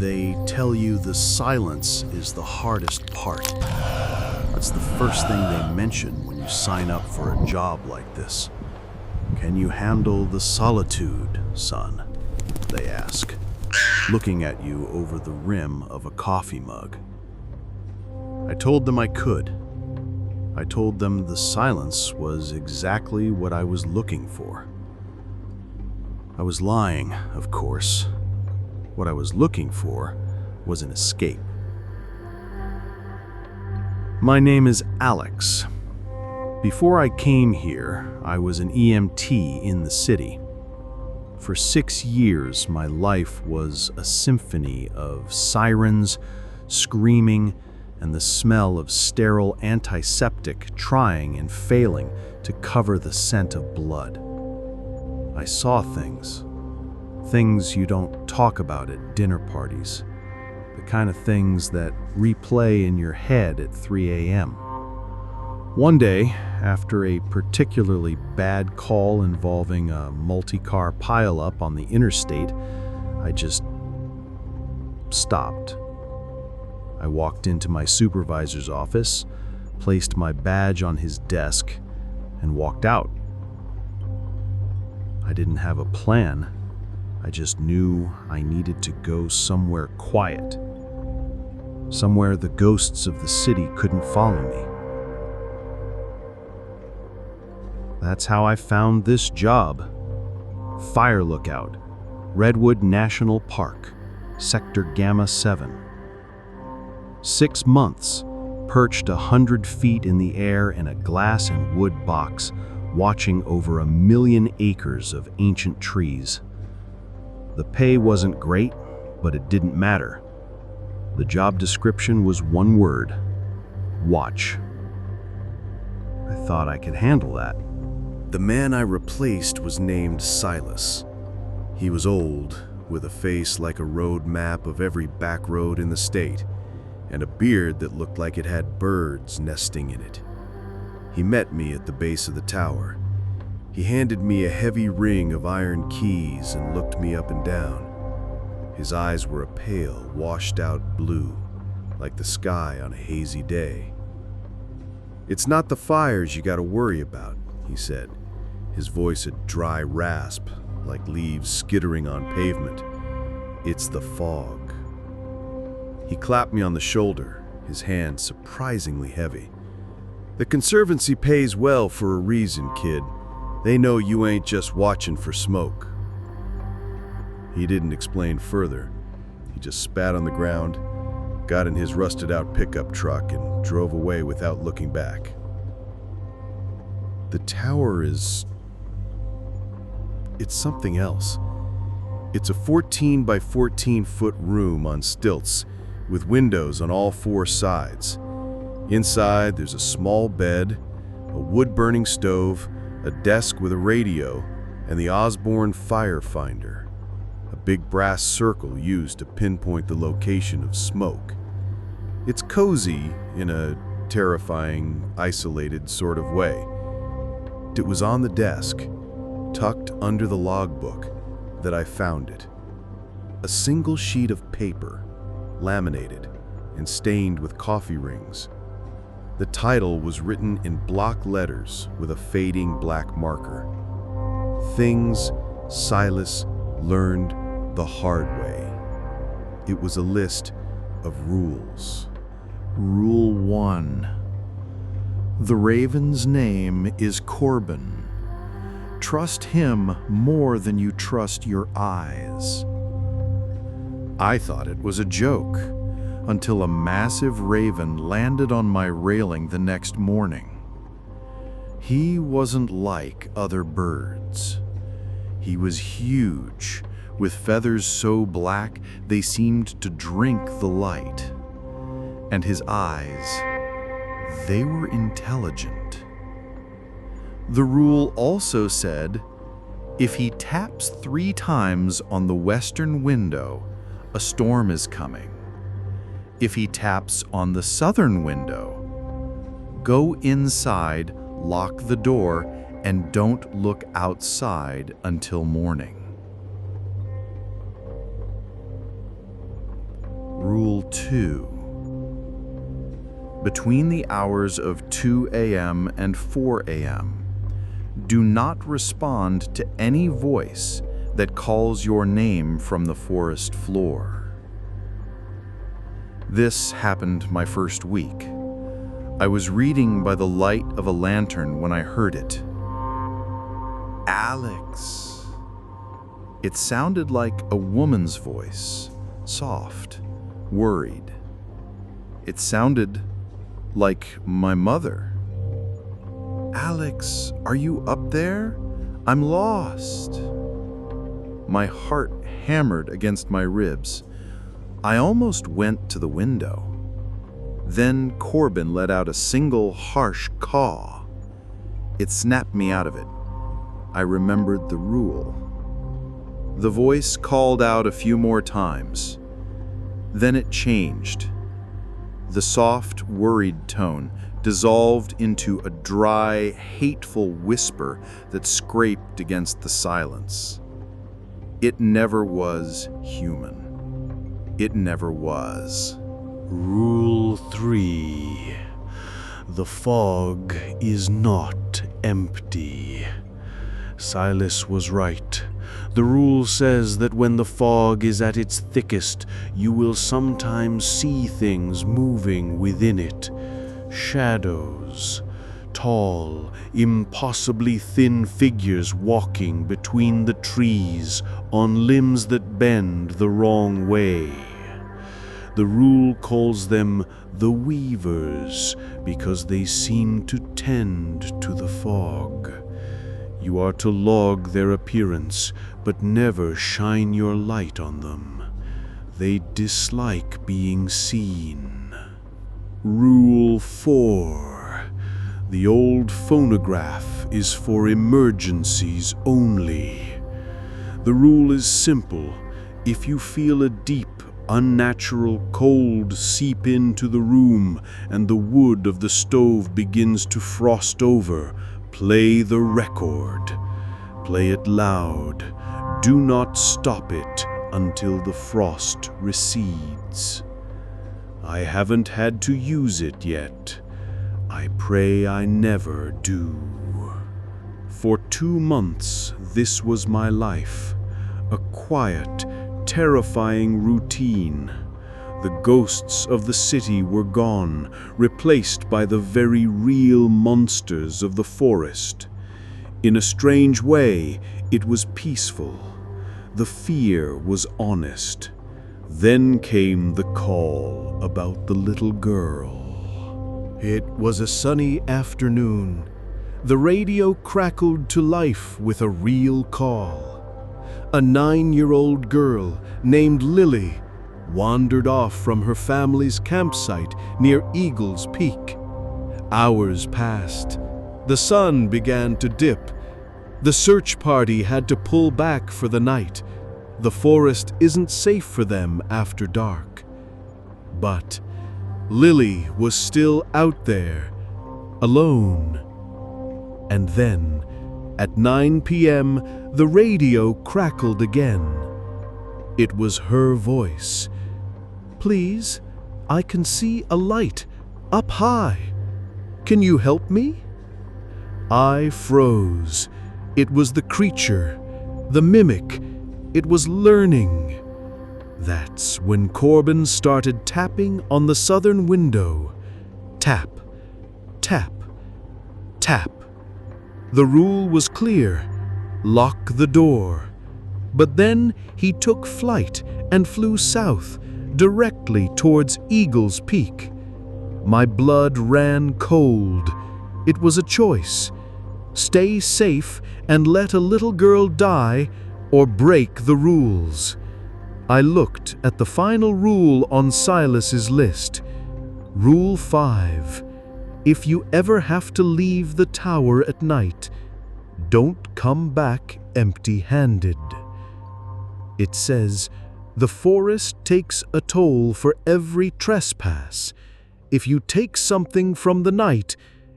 They tell you the silence is the hardest part. That's the first thing they mention when you sign up for a job like this. Can you handle the solitude, son? They ask, looking at you over the rim of a coffee mug. I told them I could. I told them the silence was exactly what I was looking for. I was lying, of course. What I was looking for was an escape. My name is Alex. Before I came here, I was an EMT in the city. For 6 years, my life was a symphony of sirens, screaming, and the smell of sterile antiseptic trying and failing to cover the scent of blood. I saw things you don't talk about at dinner parties, the kind of things that replay in your head at 3 a.m. One day, after a particularly bad call involving a multi-car pileup on the interstate, I just stopped. I walked into my supervisor's office, placed my badge on his desk, and walked out. I didn't have a plan. I just knew I needed to go somewhere quiet, somewhere the ghosts of the city couldn't follow me. That's how I found this job. Fire lookout, Redwood National Park, Sector Gamma 7. 6 months, perched 100 feet in the air in a glass and wood box, watching over 1 million acres of ancient trees. The pay wasn't great, but it didn't matter. The job description was one word: watch. I thought I could handle that. The man I replaced was named Silas. He was old, with a face like a road map of every back road in the state, and a beard that looked like it had birds nesting in it. He met me at the base of the tower. He handed me a heavy ring of iron keys and looked me up and down. His eyes were a pale, washed-out blue, like the sky on a hazy day. "It's not the fires you gotta worry about," he said, his voice a dry rasp, like leaves skittering on pavement. "It's the fog." He clapped me on the shoulder, his hand surprisingly heavy. "The Conservancy pays well for a reason, kid. They know you ain't just watching for smoke." He didn't explain further. He just spat on the ground, got in his rusted-out pickup truck, and drove away without looking back. The tower it's something else. It's a 14 by 14 foot room on stilts with windows on all 4 sides. Inside, there's a small bed, a wood-burning stove, a desk with a radio, and the Osborne fire finder, a big brass circle used to pinpoint the location of smoke. It's cozy in a terrifying, isolated sort of way. It was on the desk, tucked under the logbook, that I found it. A single sheet of paper, laminated and stained with coffee rings. The title was written in block letters with a fading black marker. "Things Silas learned the hard way." It was a list of rules. Rule 1. The Raven's name is Corbin. Trust him more than you trust your eyes. I thought it was a joke, until a massive raven landed on my railing the next morning. He wasn't like other birds. He was huge, with feathers so black they seemed to drink the light. And his eyes, they were intelligent. The rule also said, if he taps 3 times on the western window, a storm is coming. If he taps on the southern window, go inside, lock the door, and don't look outside until morning. Rule 2. Between the hours of 2 a.m. and 4 a.m., do not respond to any voice that calls your name from the forest floor. This happened my first week. I was reading by the light of a lantern when I heard it. Alex. It sounded like a woman's voice, soft, worried. It sounded like my mother. Alex, are you up there? I'm lost. My heart hammered against my ribs. I almost went to the window. Then Corbin let out a single harsh caw. It snapped me out of it. I remembered the rule. The voice called out a few more times. Then it changed. The soft, worried tone dissolved into a dry, hateful whisper that scraped against the silence. It never was human. It never was. Rule 3. The fog is not empty. Silas was right. The rule says that when the fog is at its thickest, you will sometimes see things moving within it. Shadows. Tall, impossibly thin figures walking between the trees on limbs that bend the wrong way. The rule calls them the weavers because they seem to tend to the fog. You are to log their appearance, but never shine your light on them. They dislike being seen. Rule 4. The old phonograph is for emergencies only. The rule is simple. If you feel a deep, unnatural cold seep into the room and the wood of the stove begins to frost over, play the record. Play it loud. Do not stop it until the frost recedes. I haven't had to use it yet. I pray I never do. For 2 months, this was my life. A quiet, terrifying routine. The ghosts of the city were gone, replaced by the very real monsters of the forest. In a strange way, it was peaceful. The fear was honest. Then came the call about the little girl. It was a sunny afternoon. The radio crackled to life with a real call. A 9-year-old girl named Lily wandered off from her family's campsite near Eagle's Peak. Hours passed. The sun began to dip. The search party had to pull back for the night. The forest isn't safe for them after dark. But Lily was still out there, alone. And then, at 9 p.m., the radio crackled again. It was her voice. "Please, I can see a light up high. Can you help me?" I froze. It was the creature, the mimic. It was learning. That's when Corbin started tapping on the southern window. Tap, tap, tap. The rule was clear. Lock the door. But then he took flight and flew south, directly towards Eagle's Peak. My blood ran cold. It was a choice. Stay safe and let a little girl die, or break the rules. I looked at the final rule on Silas's list. Rule 5. If you ever have to leave the tower at night, don't come back empty-handed. It says, the forest takes a toll for every trespass. If you take something from the night,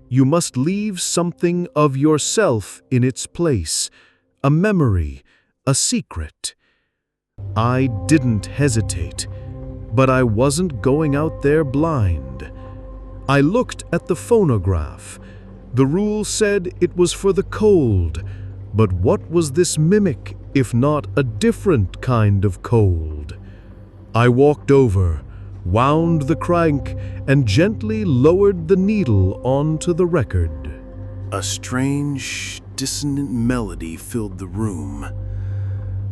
you must leave something of yourself in its place, a memory, a secret. I didn't hesitate. But I wasn't going out there blind. I looked at the phonograph. The rule said it was for the cold, but what was this mimic if not a different kind of cold? I walked over, wound the crank, and gently lowered the needle onto the record. A strange, dissonant melody filled the room.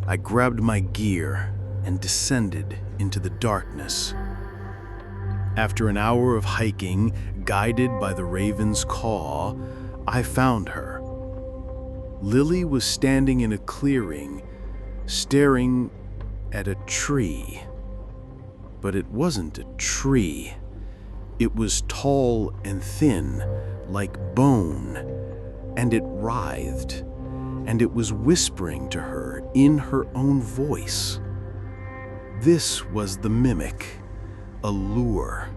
I grabbed my gear and descended into the darkness. After an hour of hiking, guided by the raven's caw, I found her. Lily was standing in a clearing, staring at a tree. But it wasn't a tree. It was tall and thin, like bone, and it writhed, and it was whispering to her in her own voice. This was the mimic, a lure.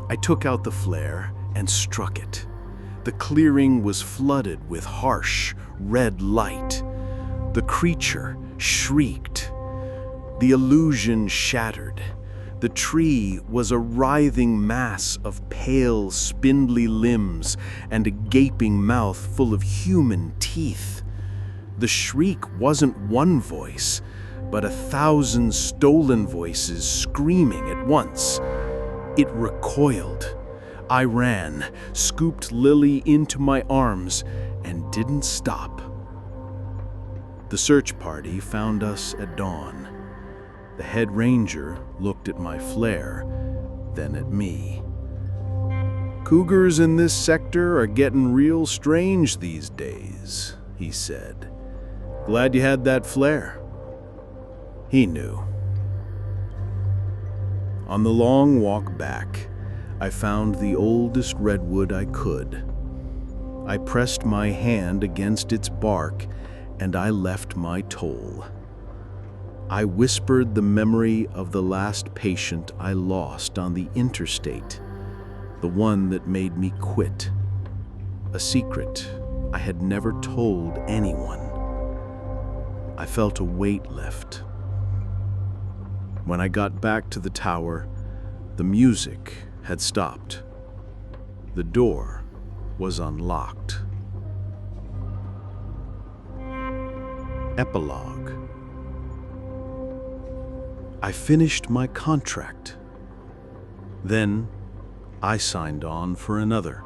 I took out the flare and struck it. The clearing was flooded with harsh, red light. The creature shrieked. The illusion shattered. The tree was a writhing mass of pale, spindly limbs and a gaping mouth full of human teeth. The shriek wasn't one voice, but 1,000 stolen voices screaming at once. It recoiled. I ran, scooped Lily into my arms, and didn't stop. The search party found us at dawn. The head ranger looked at my flare, then at me. "Cougars in this sector are getting real strange these days," he said. "Glad you had that flare." He knew. On the long walk back, I found the oldest redwood I could. I pressed my hand against its bark, and I left my toll. I whispered the memory of the last patient I lost on the interstate, the one that made me quit. A secret I had never told anyone. I felt a weight lift. When I got back to the tower, the music had stopped. The door was unlocked. Epilogue. I finished my contract. Then I signed on for another.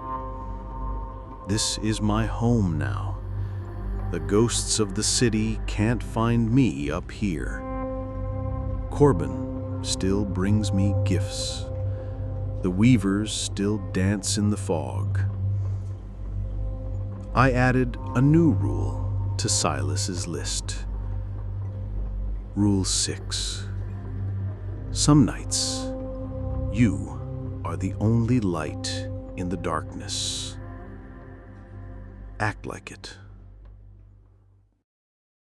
This is my home now. The ghosts of the city can't find me up here. Corbin still brings me gifts. The weavers still dance in the fog. I added a new rule to Silas's list. Rule 6. Some nights, you are the only light in the darkness. Act like it.